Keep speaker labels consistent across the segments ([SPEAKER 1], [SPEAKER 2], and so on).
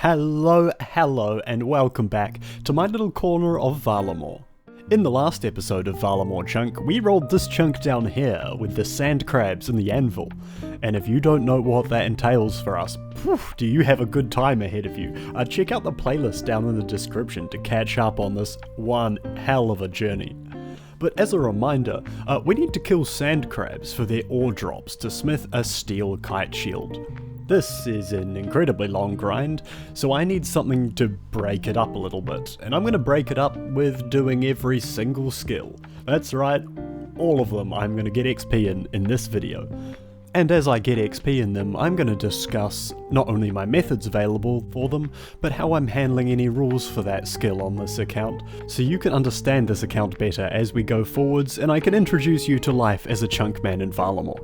[SPEAKER 1] Hello, and welcome back to my little corner of Varlamore. In the last episode of Varlamore Chunk, we rolled this chunk down here with the sand crabs and the anvil. And if you don't know what that entails for us, do you have a good time ahead of you? Check out the playlist down in the description to catch up on this one hell of a journey. But as a reminder, we need to kill sand crabs for their ore drops to smith a steel kite shield. This is an incredibly long grind, so I need something to break it up a little bit, and I'm going to break it up with doing every single skill. That's right, all of them I'm going to get XP in this video. And as I get XP in them, I'm going to discuss not only my methods available for them, but how I'm handling any rules for that skill on this account, so you can understand this account better as we go forwards, and I can introduce you to life as a chunk man in Varlamore.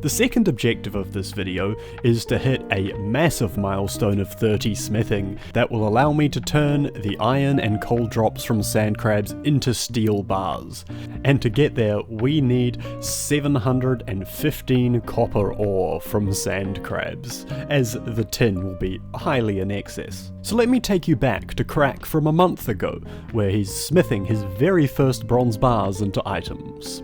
[SPEAKER 1] The second objective of this video is to hit a massive milestone of 30 smithing that will allow me to turn the iron and coal drops from sand crabs into steel bars. And to get there, we need 715 copper ore from sand crabs, as the tin will be highly in excess. So let me take you back to Crack from a month ago, where he's smithing his very first bronze bars into items.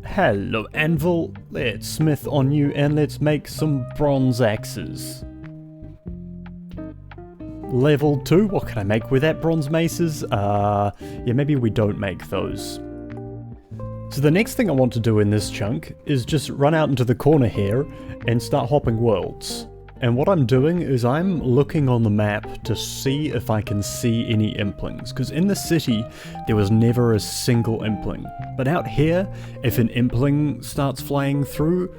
[SPEAKER 1] Hello Anvil, let's smith on you and let's make some bronze axes. Level 2, what can I make with that? Bronze maces? Yeah, maybe we don't make those. So the next thing I want to do in this chunk is just run out into the corner here and start hopping worlds. And what I'm doing is I'm looking on the map to see if I can see any implings, because in the city there was never a single impling. But out here, if an impling starts flying through,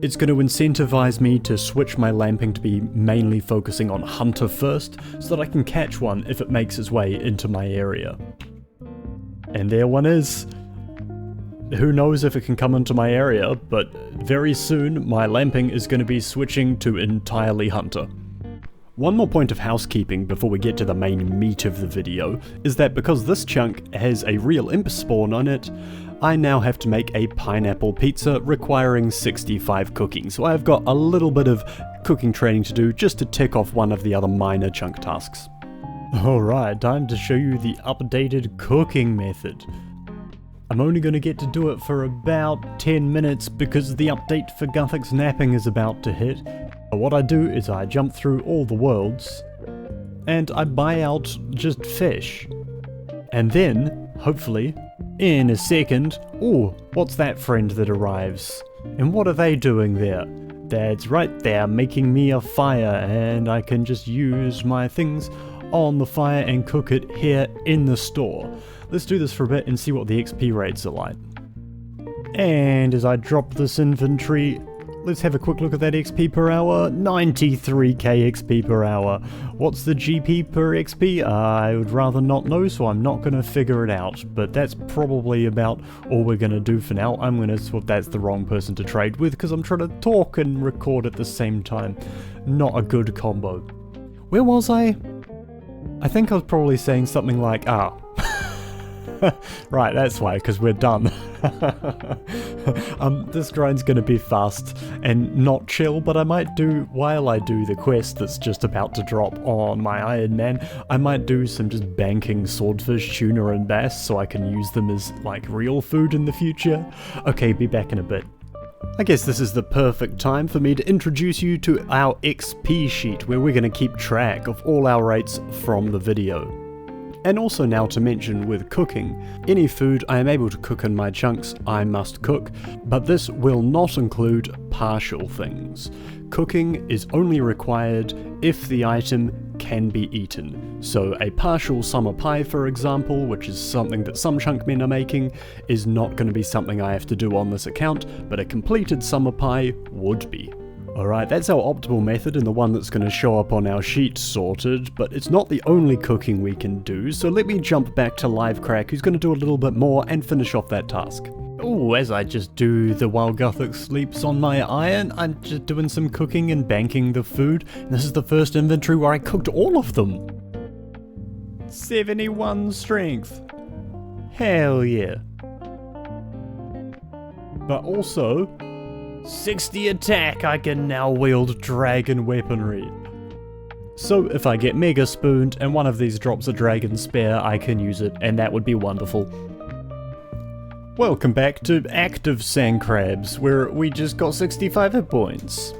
[SPEAKER 1] it's going to incentivize me to switch my lamping to be mainly focusing on hunter first, so that I can catch one if it makes its way into my area. And there one is. Who knows if it can come into my area, but very soon my lamping is going to be switching to entirely hunter. One more point of housekeeping before we get to the main meat of the video is that because this chunk has a real imp spawn on it, I now have to make a pineapple pizza requiring 65 cooking, so I've got a little bit of cooking training to do just to tick off one of the other minor chunk tasks. Alright, time to show you the updated cooking method. I'm only going to get to do it for about 10 minutes because the update for Guthic's napping is about to hit. What I do is I jump through all the worlds and I buy out just fish. And then, hopefully, in a second, ooh, what's that friend that arrives? And what are they doing there? That's right, they're making me a fire and I can just use my things on the fire and cook it here in the store. Let's do this for a bit and see what the XP rates are like. And as I drop this inventory, let's have a quick look at that XP per hour. 93k XP per hour. What's the GP per XP? I would rather not know, so I'm not going to figure it out. But that's probably about all we're going to do for now. I'm going to... well, that's the wrong person to trade with because I'm trying to talk and record at the same time. Not a good combo. Where was I? I think I was probably saying something like, right, that's why, because we're done. This grind's going to be fast and not chill, but I might do, while I do the quest that's just about to drop on my Ironman, I might do some just banking swordfish, tuna and bass so I can use them as like real food in the future. Okay, be back in a bit. I guess this is the perfect time for me to introduce you to our XP sheet where we're going to keep track of all our rates from the video. And also now to mention with cooking, any food I am able to cook in my chunks I must cook, but this will not include partial things. Cooking is only required if the item can be eaten. So a partial summer pie, for example, which is something that some chunk men are making, is not going to be something I have to do on this account, but a completed summer pie would be. Alright, that's our optimal method and the one that's going to show up on our sheet sorted, but it's not the only cooking we can do, so let me jump back to Live Crack, who's going to do a little bit more and finish off that task. Oh, as I just do the while Gothic sleeps on my iron, I'm just doing some cooking and banking the food, and this is the first inventory where I cooked all of them. 71 strength. Hell yeah. But also, 60 attack, I can now wield dragon weaponry. So if I get mega spooned and one of these drops a dragon spear, I can use it, and that would be wonderful. Welcome back to active sand crabs, where we just got 65 hit points.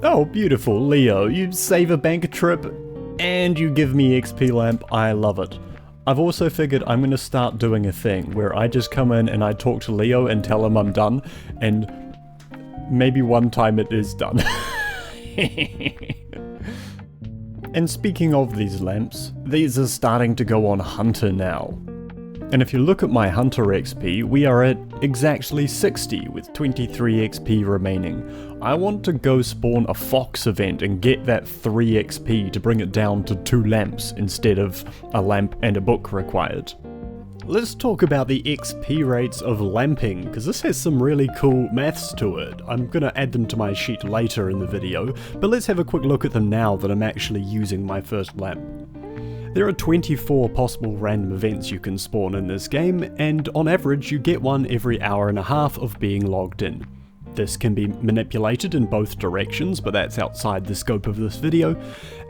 [SPEAKER 1] Oh, beautiful, Leo, you save a bank trip, and you give me XP lamp, I love it. I've also figured I'm going to start doing a thing, where I just come in and I talk to Leo and tell him I'm done, and maybe one time it is done. And speaking of these lamps, these are starting to go on Hunter now. And if you look at my Hunter XP, we are at exactly 60 with 23 XP remaining. I want to go spawn a Fox event and get that 3 XP to bring it down to 2 lamps instead of a lamp and a book required. Let's talk about the XP rates of lamping, because this has some really cool maths to it. I'm going to add them to my sheet later in the video, but let's have a quick look at them now that I'm actually using my first lamp. There are 24 possible random events you can spawn in this game, and on average you get one every hour and a half of being logged in. This can be manipulated in both directions, but that's outside the scope of this video.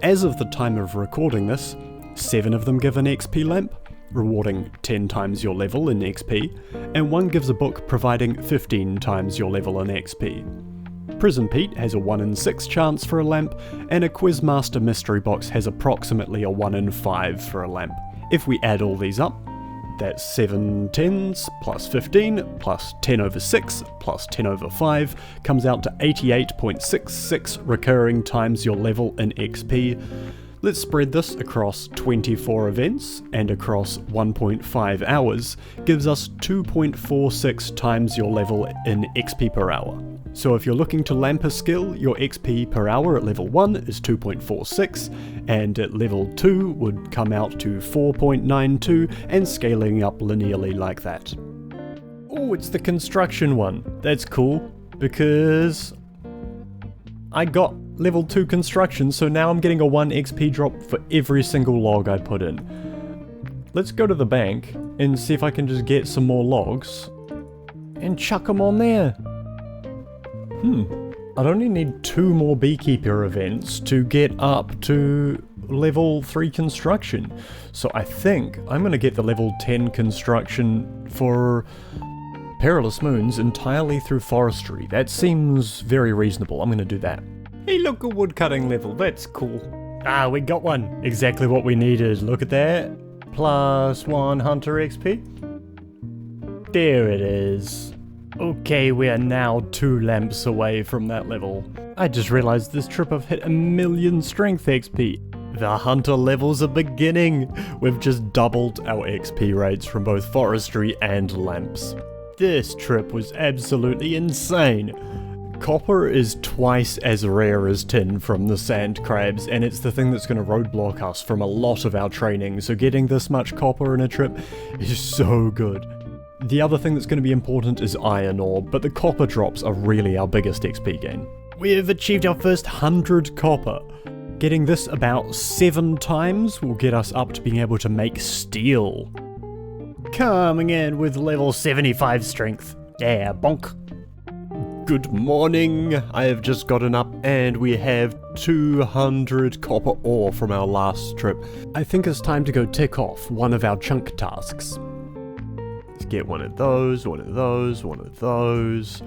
[SPEAKER 1] As of the time of recording this, 7 of them give an XP lamp, rewarding 10 times your level in XP, and 1 gives a book providing 15 times your level in XP. Prison Pete has a 1 in 6 chance for a lamp, and a Quizmaster mystery box has approximately a 1 in 5 for a lamp. If we add all these up, that's 7 10s plus 15 plus 10 over 6 plus 10 over 5 comes out to 88.66 recurring times your level in XP. Let's spread this across 24 events, and across 1.5 hours gives us 2.46 times your level in XP per hour. So if you're looking to lamp a skill, your XP per hour at level 1 is 2.46, and at level 2 would come out to 4.92, and scaling up linearly like that. Oh, it's the construction one. That's cool, because I got level 2 construction, so now I'm getting a 1 XP drop for every single log I put in. Let's go to the bank and see if I can just get some more logs and chuck them on there. I'd only need 2 more beekeeper events to get up to level 3 construction. So I think I'm going to get the level 10 construction for Perilous Moons entirely through forestry. That seems very reasonable. I'm going to do that. Hey, look, a woodcutting level. That's cool. Ah, we got one. Exactly what we needed. Look at that. Plus 1 Hunter XP. There it is. Okay, we are now 2 lamps away from that level. I just realized this trip I've hit 1,000,000 strength XP. The Hunter levels are beginning. We've just doubled our XP rates from both forestry and lamps. This trip was absolutely insane. Copper is twice as rare as tin from the sand crabs, and it's the thing that's going to roadblock us from a lot of our training, so getting this much copper in a trip is so good. The other thing that's going to be important is iron ore, but the copper drops are really our biggest XP gain. We have achieved our first 100 copper. Getting this about 7 times will get us up to being able to make steel. Coming in with level 75 strength. Yeah, bonk. Good morning. I have just gotten up and we have 200 copper ore from our last trip. I think it's time to go tick off one of our chunk tasks. Let's get one of those, one of those, one of those.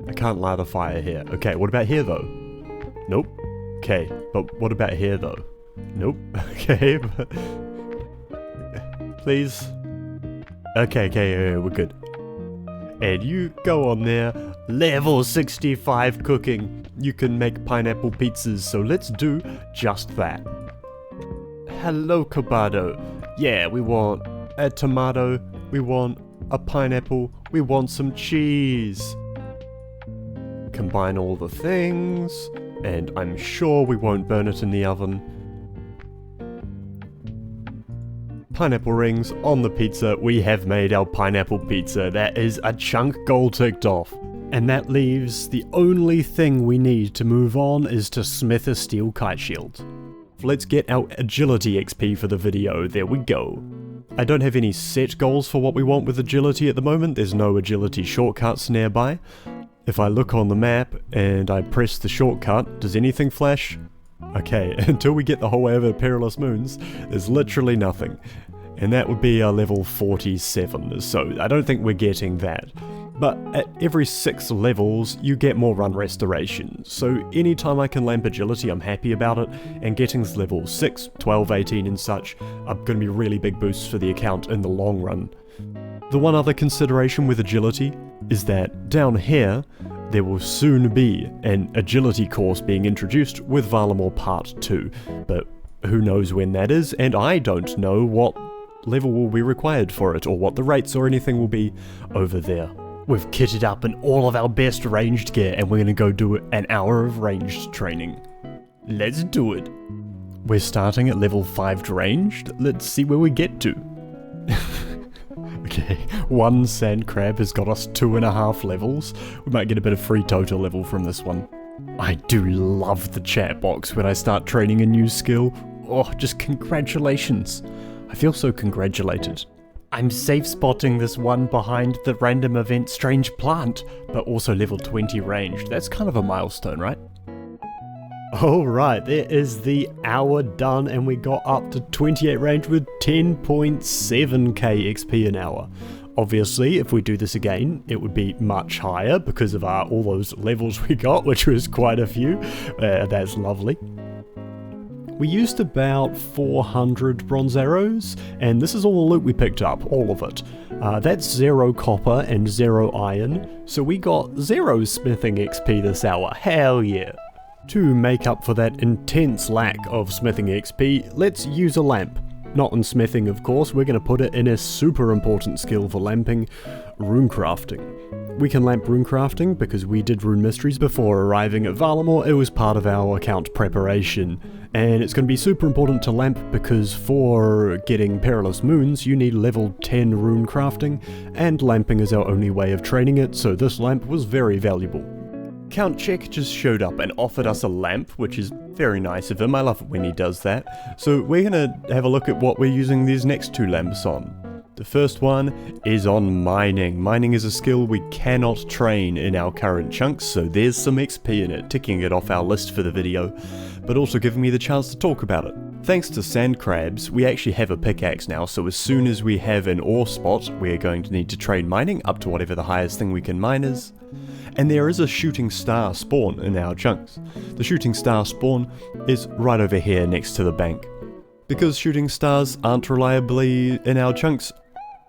[SPEAKER 1] I can't light a fire here. Okay, what about here though? Nope. Okay, but what about here though? Nope. Okay, but... Please. Okay, we're good. And you go on there. Level 65 cooking. You can make pineapple pizzas, so let's do just that. Hello, Cabado. Yeah, we want a tomato, we want a pineapple, we want some cheese. Combine all the things, and I'm sure we won't burn it in the oven. Pineapple rings on the pizza. We have made our pineapple pizza. That is a chunk goal ticked off. And that leaves the only thing we need to move on is to smith a steel kite shield. Let's get our agility XP for the video. There we go. I don't have any set goals for what we want with agility at the moment. There's no agility shortcuts nearby. If I look on the map and I press the shortcut, does anything flash? Okay, until we get the whole way over Perilous Moons, there's literally nothing. And that would be our level 47, so I don't think we're getting that. But at every 6 levels, you get more run restoration, so anytime I can lamp agility, I'm happy about it, and getting's level 6, 12, 18 and such are going to be really big boosts for the account in the long run. The one other consideration with agility is that down here, there will soon be an agility course being introduced with Varlamore Part 2, but who knows when that is, and I don't know what level will be required for it, or what the rates or anything will be over there. We've kitted up in all of our best ranged gear, and we're going to go do an hour of ranged training. Let's do it. We're starting at level 5 ranged. Let's see where we get to. Okay, one sand crab has got us 2.5 levels. We might get a bit of free total level from this one. I do love the chat box when I start training a new skill. Oh, just congratulations. I feel so congratulated. I'm safe spotting this one behind the random event strange plant, but also level 20 ranged. That's kind of a milestone, right? Alright, there is the hour done, and we got up to 28 range with 10.7k XP an hour. Obviously, if we do this again, it would be much higher because of all those levels we got, which was quite a few. That's lovely. We used about 400 bronze arrows, and this is all the loot we picked up, all of it. That's 0 copper and 0 iron, so we got 0 smithing XP this hour, hell yeah. To make up for that intense lack of smithing XP, let's use a lamp. Not in smithing, of course, we're going to put it in a super important skill for lamping, runecrafting. We can lamp runecrafting because we did rune mysteries before arriving at Varlamore. It was part of our account preparation, and it's going to be super important to lamp because for getting Perilous Moons you need level 10 runecrafting, and lamping is our only way of training it, so this lamp was very valuable. Count Check just showed up and offered us a lamp, which is very nice of him. I love it when he does that. So we're going to have a look at what we're using these next 2 lamps on. The first one is on mining. Mining is a skill we cannot train in our current chunks, so there's some XP in it, ticking it off our list for the video, but also giving me the chance to talk about it. Thanks to sand crabs, we actually have a pickaxe now, so as soon as we have an ore spot, we're going to need to train mining up to whatever the highest thing we can mine is. And there is a shooting star spawn in our chunks. The shooting star spawn is right over here next to the bank. Because shooting stars aren't reliably in our chunks,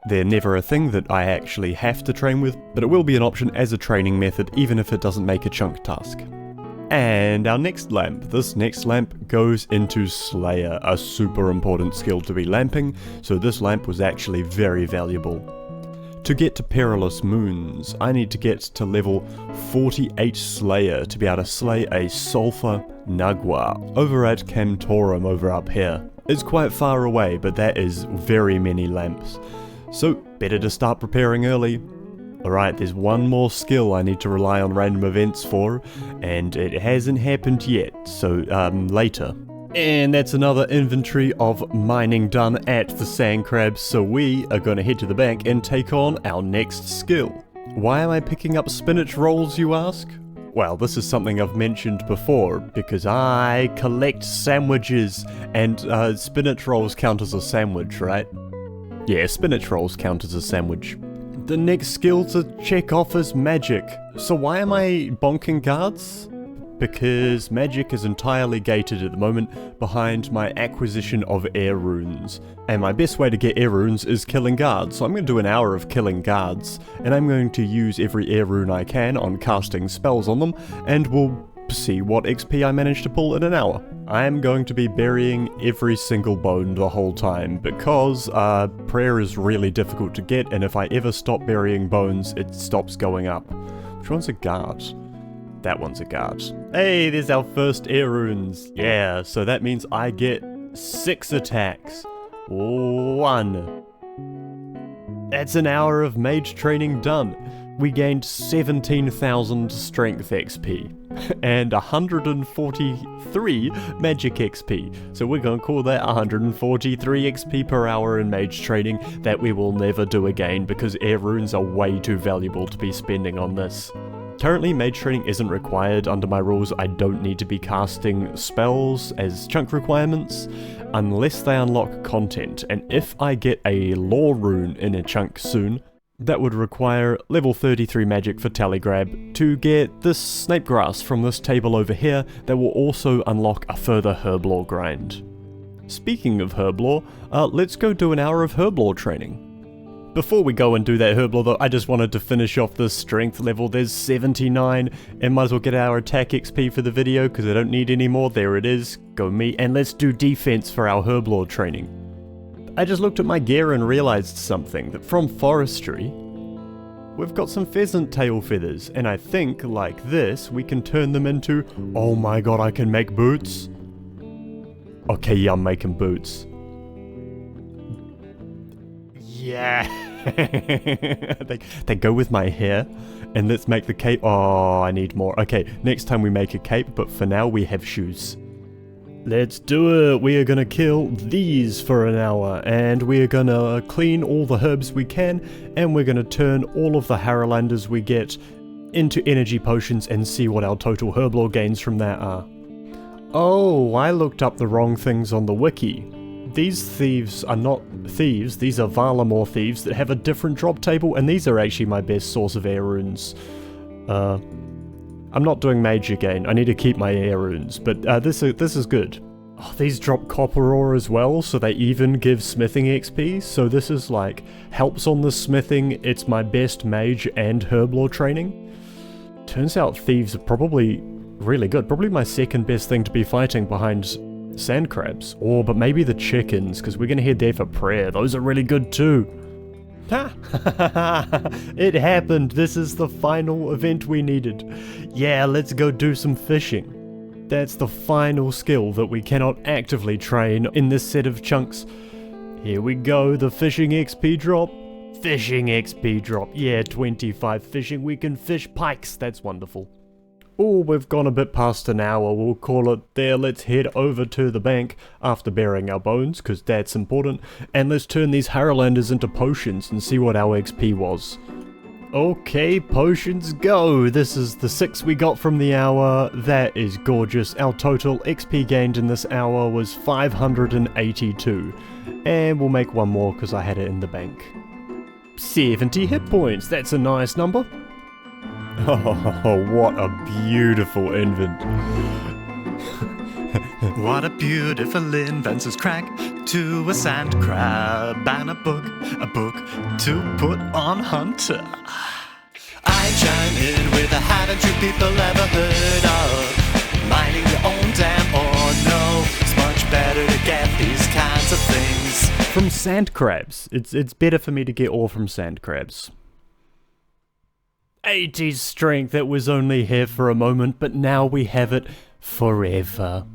[SPEAKER 1] they're never a thing that I actually have to train with, but it will be an option as a training method even if it doesn't make a chunk task. And our next lamp. This next lamp goes into Slayer, a super important skill to be lamping, so this lamp was actually very valuable. To get to Perilous Moons, I need to get to level 48 Slayer to be able to slay a Sulphur Nugwa over at Camtorum over up here. It's quite far away, but that is very many lamps. So, better to start preparing early. Alright, there's one more skill I need to rely on random events for, and it hasn't happened yet, so later. And that's another inventory of mining done at the sand crabs, so we are going to head to the bank and take on our next skill. Why am I picking up spinach rolls, you ask? Well, this is something I've mentioned before, because I collect sandwiches, and spinach rolls count as a sandwich, right? Yeah, spinach rolls count as a sandwich. The next skill to check off is magic. So why am I bonking guards? Because magic is entirely gated at the moment behind my acquisition of air runes. And my best way to get air runes is killing guards, so I'm going to do an hour of killing guards, and I'm going to use every air rune I can on casting spells on them, and we'll see what XP I manage to pull in an hour. I am going to be burying every single bone the whole time, because prayer is really difficult to get, and if I ever stop burying bones, it stops going up. Which one's a guard? That one's a guard. Hey, there's our first air runes. Yeah, so that means I get 6 attacks. 1. That's an hour of mage training done. we gained 17,000 strength XP and 143 magic XP. So we're going to call that 143 XP per hour in mage training that we will never do again because air runes are way too valuable to be spending on this. Currently, mage training isn't required under my rules. I don't need to be casting spells as chunk requirements unless they unlock content, and if I get a lore rune in a chunk soon, that would require level 33 magic for Tallygrab to get this snape grass from this table over here that will also unlock a further herblore grind. Speaking of herblore, let's go do an hour of herblore training. Before we go and do that herblore though, I just wanted to finish off this strength level. There's 79, and might as well get our attack XP for the video because I don't need any more. There it is, go me, and let's do defense for our herblore training. I just looked at my gear and realized something, that from forestry, we've got some pheasant tail feathers, and I think, like this, we can turn them into, oh my god, I can make boots. Okay, yeah, I'm making boots. Yeah. they go with my hair, and let's make the cape. Oh, I need more. Okay, next time we make a cape, but for now we have shoes. Let's do it. We are gonna kill these for an hour, and we are gonna clean all the herbs we can, and we're gonna turn all of the Harrowlanders we get into energy potions and see what our total herblore gains from that are. Oh, I looked up the wrong things on the wiki. These thieves are not thieves, these are Varlamore thieves that have a different drop table, and these are actually my best source of air runes. I'm not doing mage again, I need to keep my air runes, but this is good. Oh, these drop copper ore as well, so they even give smithing XP, so this is like, helps on the smithing, it's my best mage and herblore training. Turns out thieves are probably really good, probably my second best thing to be fighting behind sand crabs, or but maybe the chickens, because we're gonna head there for prayer. Those are really good too. Ha! It happened. This is the final event we needed. Yeah, let's go do some fishing. That's the final skill that we cannot actively train in this set of chunks. Here we go, the fishing XP drop. Fishing XP drop. Yeah, 25 fishing. We can fish pikes. That's wonderful. Oh, we've gone a bit past an hour, we'll call it there. Let's head over to the bank after burying our bones, because that's important, and let's turn these Harrowlanders into potions and see what our XP was. Okay, potions go! This is the 6 we got from the hour. That is gorgeous. Our total XP gained in this hour was 582. And we'll make one more because I had it in the bank. 70 hit points, that's a nice number. Oh, what a beautiful invent.
[SPEAKER 2] What a beautiful invent's crack to a sand crab and a book to put on Hunter. I chime in with a haven't you people ever heard of mining your own dam or no? It's much better to get these kinds of things
[SPEAKER 1] from sand crabs. It's better for me to get ore from sand crabs. 80 strength, it was only here for a moment, but now we have it forever.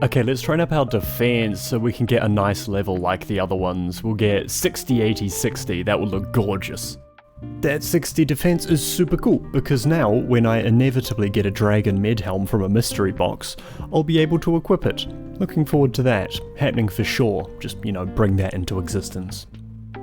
[SPEAKER 1] Okay, let's train up our defense so we can get a nice level like the other ones. We'll get 60, 80, 60, that will look gorgeous. That 60 defense is super cool, because now, when I inevitably get a dragon medhelm from a mystery box, I'll be able to equip it. Looking forward to that, happening for sure, just, bring that into existence.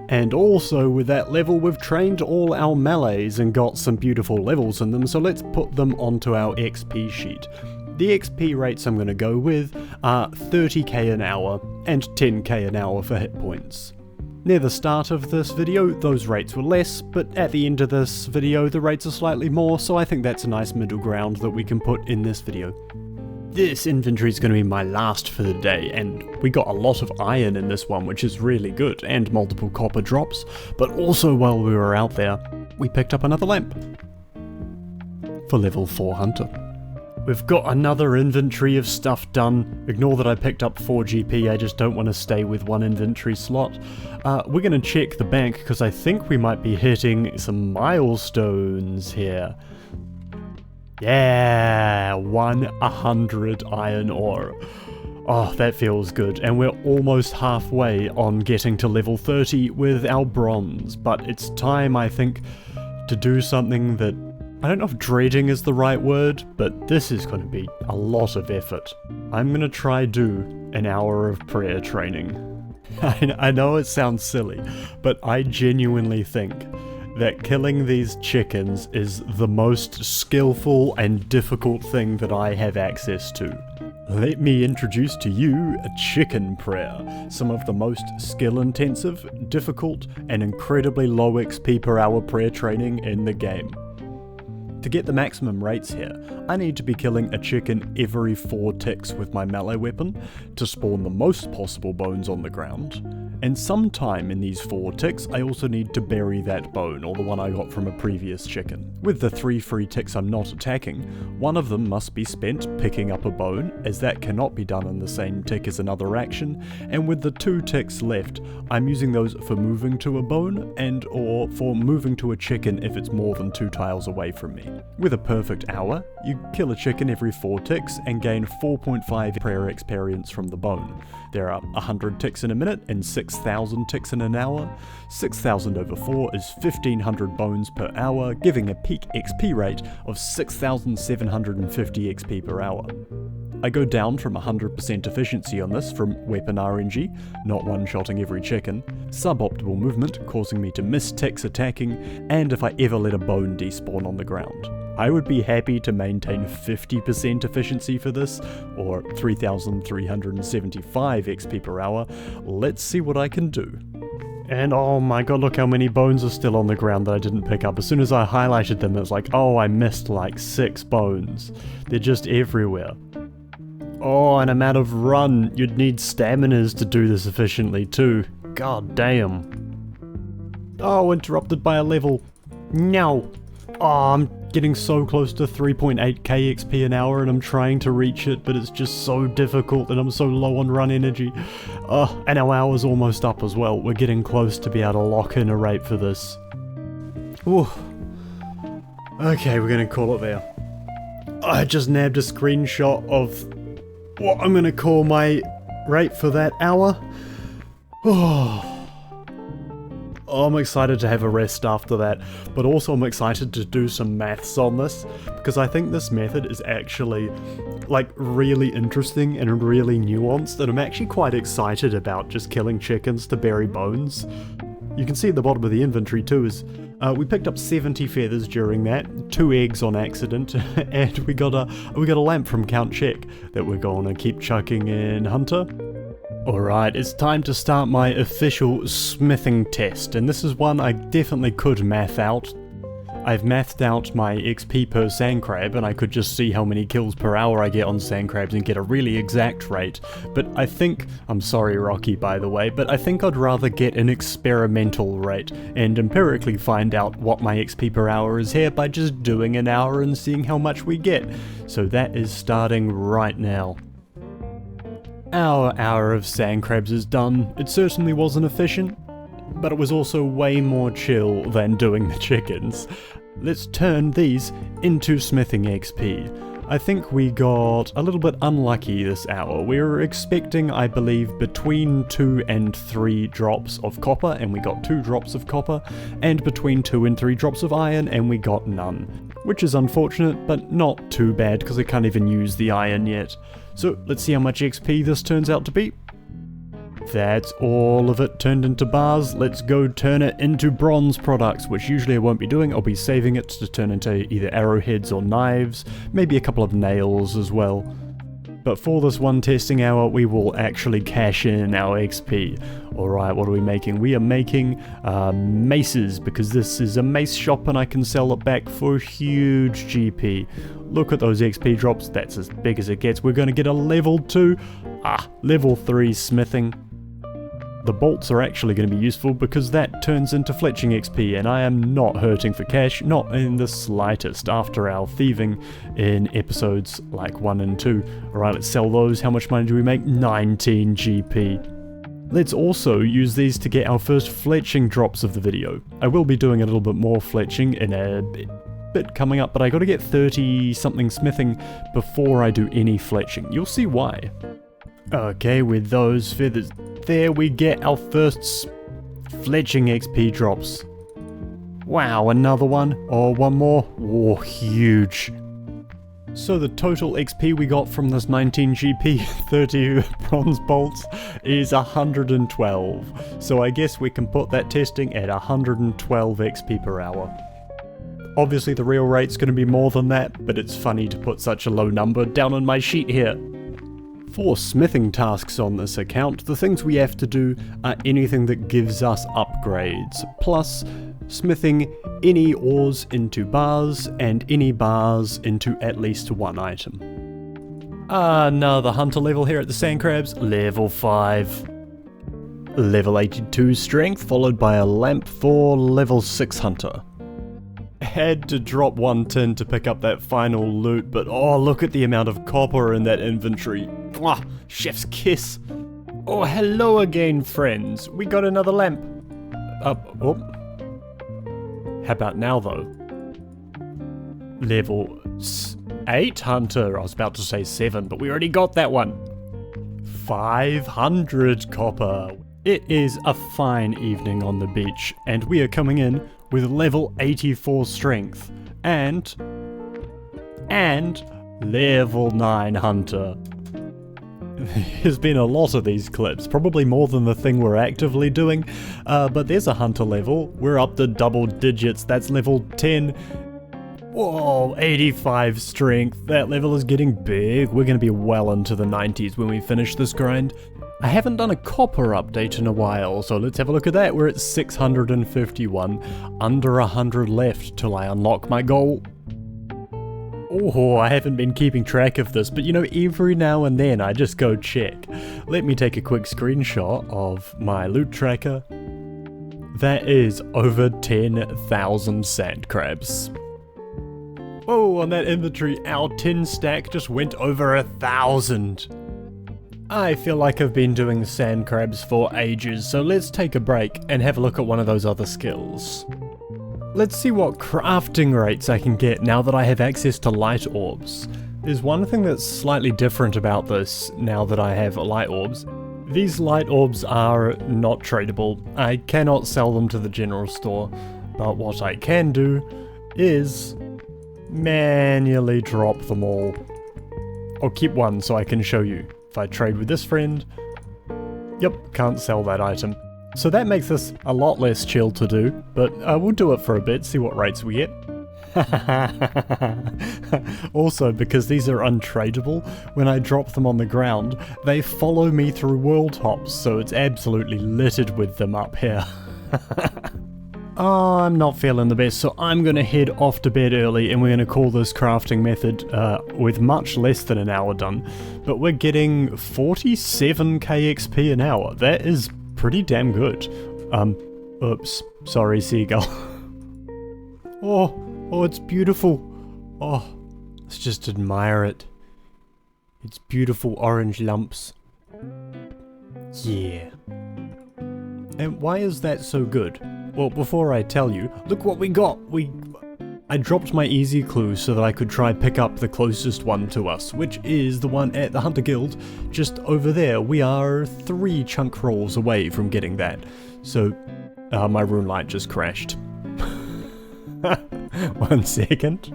[SPEAKER 1] And also with that level we've trained all our melees and got some beautiful levels in them, so let's put them onto our XP sheet. The XP rates I'm going to go with are 30k an hour and 10k an hour for hit points. Near the start of this video those rates were less, but at the end of this video the rates are slightly more, so I think that's a nice middle ground that we can put in this video. This inventory is going to be my last for the day, and we got a lot of iron in this one, which is really good, and multiple copper drops, but also while we were out there, we picked up another lamp for level 4 Hunter. We've got another inventory of stuff done. Ignore that I picked up 4 GP, I just don't want to stay with one inventory slot. We're going to check the bank, because I think we might be hitting some milestones here. Yeah, 100 iron ore. Oh, that feels good, and we're almost halfway on getting to level 30 with our bronze, but it's time, I think, to do something that, I don't know if dreading is the right word, but this is going to be a lot of effort. I'm going to try do an hour of prayer training. I know it sounds silly, but I genuinely think that killing these chickens is the most skillful and difficult thing that I have access to. Let me introduce to you a chicken prayer, some of the most skill-intensive, difficult, and incredibly low XP per hour prayer training in the game. To get the maximum rates here, I need to be killing a chicken every 4 ticks with my melee weapon to spawn the most possible bones on the ground, and sometime in these 4 ticks I also need to bury that bone, or the one I got from a previous chicken. With the 3 free ticks I'm not attacking, one of them must be spent picking up a bone, as that cannot be done in the same tick as another action, and with the 2 ticks left, I'm using those for moving to a bone and or for moving to a chicken if it's more than 2 tiles away from me. With a perfect hour, you kill a chicken every 4 ticks and gain 4.5 prayer experience from the bone. There are 100 ticks in a minute and 6,000 ticks in an hour. 6,000 over 4 is 1,500 bones per hour, giving a peak XP rate of 6,750 XP per hour. I go down from 100% efficiency on this from weapon RNG, not one-shotting every chicken, suboptimal movement causing me to miss ticks attacking, and if I ever let a bone despawn on the ground. I would be happy to maintain 50% efficiency for this, or 3,375 XP per hour. Let's see what I can do. And oh my god, look how many bones are still on the ground that I didn't pick up. As soon as I highlighted them, it was like, oh, I missed like 6 bones. They're just everywhere. Oh, and I'm out of run. You'd need staminas to do this efficiently too. God damn. Oh, interrupted by a level. No. Oh, I'm getting so close to 3.8k XP an hour and I'm trying to reach it, but it's just so difficult and I'm so low on run energy. And our hour's almost up as well. We're getting close to be able to lock in a rate for this. Ooh. Okay, we're gonna call it there. I just nabbed a screenshot of what I'm gonna call my rate for that hour. Oh, I'm excited to have a rest after that, but also I'm excited to do some maths on this, because I think this method is actually, like, really interesting and really nuanced, and I'm actually quite excited about just killing chickens to bury bones. You can see at the bottom of the inventory too is, we picked up 70 feathers during that, 2 eggs on accident, and we got a lamp from Count Check that we're gonna keep chucking in Hunter. Alright, it's time to start my official smithing test, and this is one I definitely could math out. I've mathed out my XP per sand crab, and I could just see how many kills per hour I get on sand crabs and get a really exact rate, but I think, I'm sorry Rocky by the way, but I think I'd rather get an experimental rate, and empirically find out what my XP per hour is here by just doing an hour and seeing how much we get. So that is starting right now. Our hour of sand crabs is done. It certainly wasn't efficient, but it was also way more chill than doing the chickens. Let's turn these into smithing XP. I think we got a little bit unlucky this hour. We were expecting, I believe, between 2 and 3 drops of copper, and we got 2 drops of copper, and between 2 and 3 drops of iron, and we got none. Which is unfortunate, but not too bad, because I can't even use the iron yet. So let's see how much XP this turns out to be. That's all of it turned into bars. Let's go turn it into bronze products, which usually I won't be doing. I'll be saving it to turn into either arrowheads or knives, maybe a couple of nails as well. But for this one testing hour, we will actually cash in our XP. Alright, what are we making? We are making maces, because this is a mace shop and I can sell it back for huge GP. Look at those XP drops, that's as big as it gets. We're going to get a level 2, level 3 smithing. The bolts are actually going to be useful because that turns into fletching XP, and I am not hurting for cash, not in the slightest, after our thieving in episodes like 1 and 2. Alright, let's sell those. How much money do we make? 19 GP. Let's also use these to get our first fletching drops of the video. I will be doing a little bit more fletching in a bit coming up, but I gotta get 30 something smithing before I do any fletching. You'll see why. Okay, with those feathers there, we get our first fletching XP drops. Wow, another one. Oh, one more. Oh, huge. So the total XP we got from this 19 GP 30 bronze bolts is 112. So I guess we can put that testing at 112 XP per hour. Obviously the real rate's going to be more than that, but it's funny to put such a low number down on my sheet here. For smithing tasks on this account, the things we have to do are anything that gives us upgrades, plus smithing any ores into bars and any bars into at least one item. Another hunter level here at the Sand Crabs, level 5. Level 82 strength, followed by a lamp for level 6 hunter. Had to drop one tin to pick up that final loot, but oh, look at the amount of copper in that inventory. Mwah, chef's kiss. Oh, hello again, friends. We got another lamp. Oh. How about now, though? Level 8 hunter. I was about to say 7, but we already got that one. 500 copper. It is a fine evening on the beach, and we are coming in with level 84 strength and level 9 hunter. There's been a lot of these clips, probably more than the thing we're actively doing, but there's a hunter level. We're up to double digits. That's level 10. Whoa, 85 strength. That level is getting big. We're going to be well into the 90s when we finish this grind. I haven't done a copper update in a while, so let's have a look at that. We're at 651, under 100 left till I unlock my goal. Oh, I haven't been keeping track of this, but you know, every now and then I just go check. Let me take a quick screenshot of my loot tracker. That is over 10,000 sand crabs. Oh, on that inventory, our tin stack just went over 1,000. I feel like I've been doing sand crabs for ages, so let's take a break and have a look at one of those other skills. Let's see what crafting rates I can get now that I have access to light orbs. There's one thing that's slightly different about this now that I have light orbs. These light orbs are not tradable. I cannot sell them to the general store, but what I can do is manually drop them all. I'll keep one so I can show you. If I trade with this friend, yep, can't sell that item. So that makes this a lot less chill to do, but we'll do it for a bit, see what rates we get. Also, because these are untradeable, when I drop them on the ground, they follow me through world hops, so it's absolutely littered with them up here. Oh, I'm not feeling the best, so I'm going to head off to bed early and we're going to call this crafting method with much less than an hour done. But we're getting 47k XP an hour. That is pretty damn good. Oops. Sorry, seagull. Oh, it's beautiful. Oh, let's just admire it. It's beautiful orange lumps. Yeah. And why is that so good? Well, before I tell you, look what we got! I dropped my easy clue so that I could try pick up the closest one to us, which is the one at the Hunter Guild, just over there. We are 3 chunk rolls away from getting that. So, my rune light just crashed. 1 second.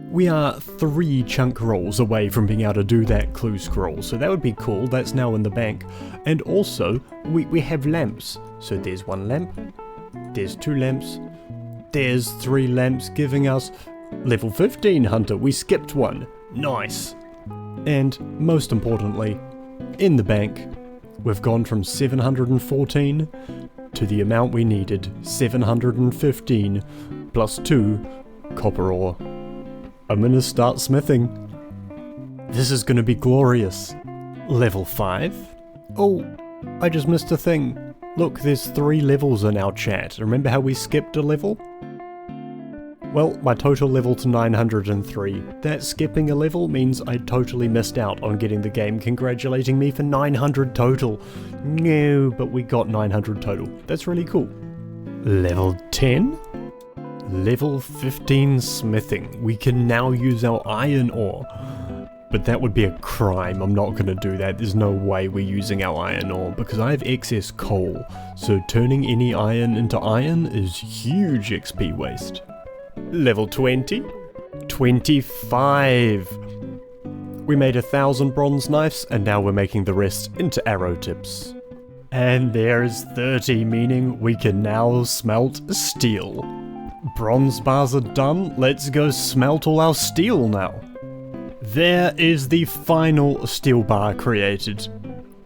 [SPEAKER 1] We are 3 chunk rolls away from being able to do that clue scroll, so that would be cool. That's now in the bank. And also, we have lamps. So there's 1 lamp. There's 2 lamps, there's 3 lamps giving us level 15 hunter. We skipped one. Nice. And most importantly, in the bank, we've gone from 714 to the amount we needed, 715 plus 2 copper ore. I'm gonna start smithing. This is gonna be glorious. Level 5? Oh, I just missed a thing. Look, there's 3 levels in our chat. Remember how we skipped a level? Well, my total level to 903. That skipping a level means I totally missed out on getting the game congratulating me for 900 total. No, but we got 900 total. That's really cool. Level 10? Level 15 smithing. We can now use our iron ore. But that would be a crime. I'm not going to do that. There's no way we're using our iron ore because I have excess coal. So turning any iron into iron is huge XP waste. Level 20. 25. We made 1,000 bronze knives and now we're making the rest into arrow tips. And there's 30, meaning we can now smelt steel. Bronze bars are done. Let's go smelt all our steel now. There is the final steel bar created.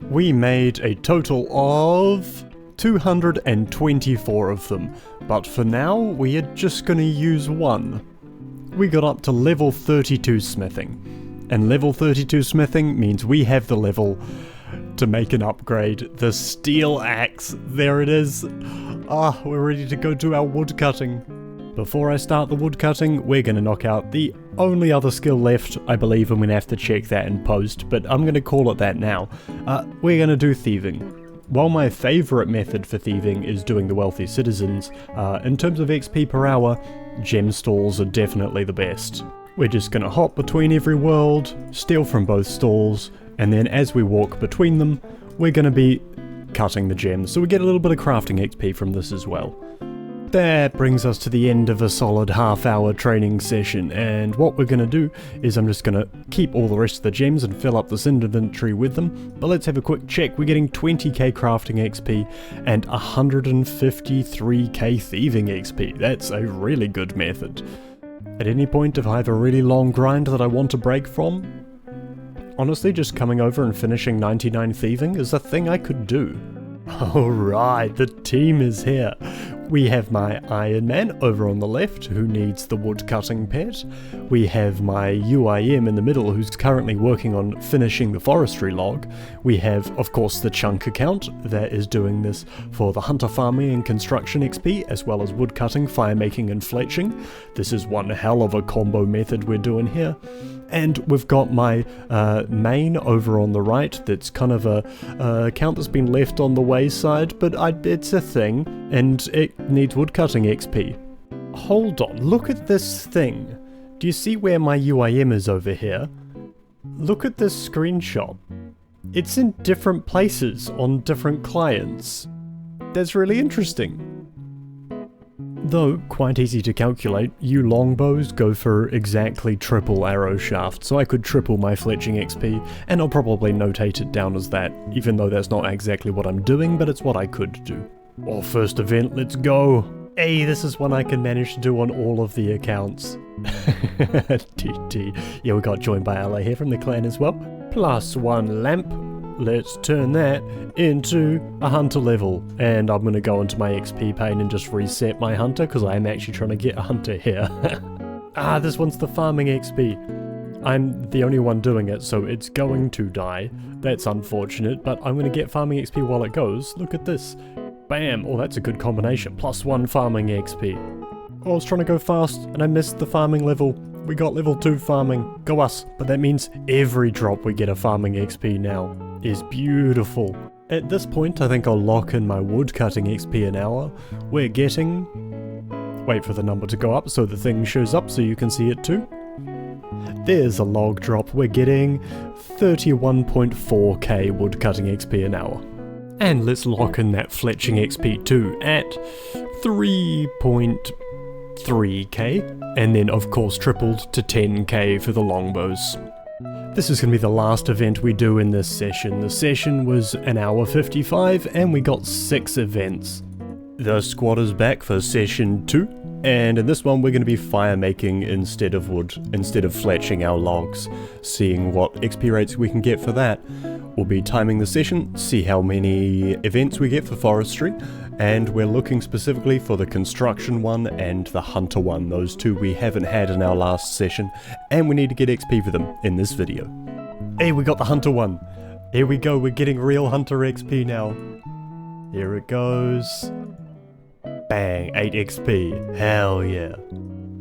[SPEAKER 1] We made a total of 224 of them, but for now we are just going to use one. We got up to level 32 smithing, and level 32 smithing means we have the level to make an upgrade. The steel axe, there it is. We're ready to go do our wood cutting. Before I start the wood cutting, we're going to knock out the only other skill left. I believe I'm going to have to check that in post, but I'm going to call it that now. We're going to do thieving. While my favourite method for thieving is doing the wealthy citizens, in terms of XP per hour, gem stalls are definitely the best. We're just going to hop between every world, steal from both stalls, and then as we walk between them, we're going to be cutting the gems, so we get a little bit of crafting XP from this as well. That brings us to the end of a solid half-hour training session, and what we're going to do is I'm just going to keep all the rest of the gems and fill up this inventory with them, but let's have a quick check. We're getting 20k crafting XP and 153k thieving XP. That's a really good method. At any point, if I have a really long grind that I want to break from, honestly, just coming over and finishing 99 thieving is a thing I could do. Alright, the team is here. We have my Ironman over on the left, who needs the wood cutting pet. We have my UIM in the middle, who's currently working on finishing the forestry log. We have, of course, the chunk account that is doing this for the hunter farming and construction XP, as well as wood cutting, fire making and fletching. This is one hell of a combo method we're doing here. And we've got my main over on the right that's kind of a account that's been left on the wayside, but it's a thing, and it needs woodcutting XP. Hold on, look at this thing. Do you see where my UIM is over here? Look at this screenshot. It's in different places on different clients. That's really interesting. Though, quite easy to calculate, you longbows go for exactly triple arrow shaft, so I could triple my fletching XP, and I'll probably notate it down as that, even though that's not exactly what I'm doing, but it's what I could do. Our first event, let's go! Hey, this is one I can manage to do on all of the accounts. TT. Yeah, we got joined by Ally here from the clan as well. +1 lamp. Let's turn that into a hunter level, and I'm going to go into my XP pane and just reset my hunter because I'm actually trying to get a hunter here. This one's the farming XP. I'm the only one doing it, so it's going to die. That's unfortunate, but I'm going to get farming XP while it goes. Look at this. Bam! Oh, that's a good combination. +1 farming XP. Oh, I was trying to go fast and I missed the farming level. We got level 2 farming. Go us. But that means every drop we get a farming XP now is beautiful. At this point, I think I'll lock in my wood cutting XP an hour. We're getting... Wait for the number to go up so the thing shows up so you can see it too. There's a log drop. We're getting 31.4k wood cutting XP an hour. And let's lock in that fletching XP too at 3.3k, and then of course tripled to 10k for the longbows. This is going to be the last event we do in this session. The session was an hour 55 and we got 6 events. The squad is back for session 2, and in this one we're going to be fire making instead of wood, instead of fletching our logs, seeing what XP rates we can get for that. We'll be timing the session, see how many events we get for forestry, and we're looking specifically for the construction one and the hunter one. Those two we haven't had in our last session, and we need to get XP for them in this video. Hey, we got the hunter one. Here we go, we're getting real hunter XP now. Here it goes. Bang, 8 XP. Hell yeah.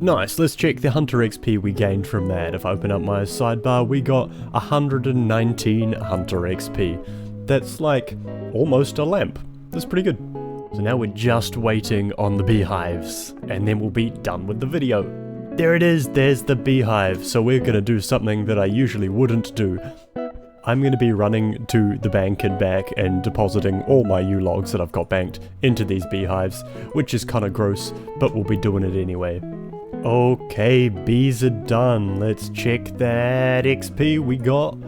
[SPEAKER 1] Nice, let's check the hunter XP we gained from that. If I open up my sidebar, we got 119 hunter XP. That's like almost a lamp. That's pretty good. So now we're just waiting on the beehives, and then we'll be done with the video. There it is, there's the beehive. So we're gonna do something that I usually wouldn't do. I'm going to be running to the bank and back and depositing all my U-logs that I've got banked into these beehives, which is kind of gross, but we'll be doing it anyway. Okay, bees are done. Let's check that XP. We got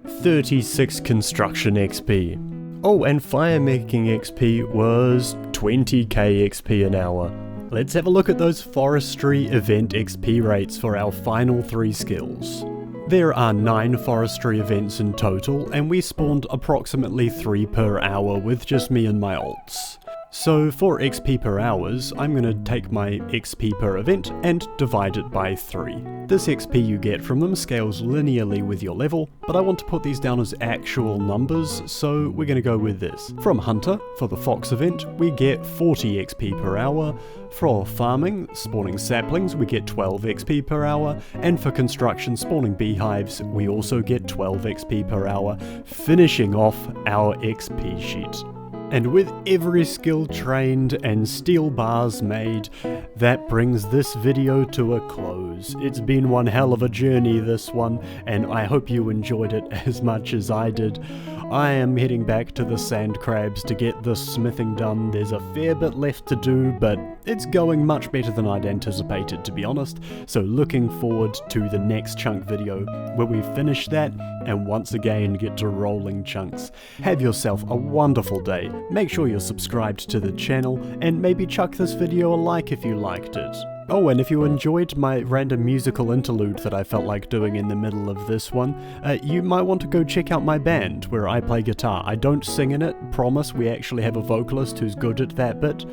[SPEAKER 1] 36 construction XP. Oh, and fire making XP was 20k XP an hour. Let's have a look at those forestry event XP rates for our final 3 skills. There are 9 forestry events in total, and we spawned approximately 3 per hour with just me and my alts. So for XP per hours, I'm going to take my XP per event and divide it by 3. This XP you get from them scales linearly with your level, but I want to put these down as actual numbers, so we're going to go with this. From Hunter, for the Fox event, we get 40 XP per hour. For farming, spawning saplings, we get 12 XP per hour, and for construction, spawning beehives, we also get 12 XP per hour, finishing off our XP sheet. And with every skill trained and steel bars made, that brings this video to a close. It's been one hell of a journey, this one, and I hope you enjoyed it as much as I did. I am heading back to the sand crabs to get this smithing done. There's a fair bit left to do, but it's going much better than I'd anticipated, to be honest. So looking forward to the next chunk video, where we finish that and once again get to rolling chunks. Have yourself a wonderful day. Make sure you're subscribed to the channel, and maybe chuck this video a like if you liked it. Oh, and if you enjoyed my random musical interlude that I felt like doing in the middle of this one, you might want to go check out my band, where I play guitar. I don't sing in it, promise, we actually have a vocalist who's good at that bit,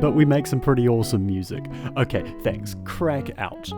[SPEAKER 1] but we make some pretty awesome music. Okay, thanks, crack out.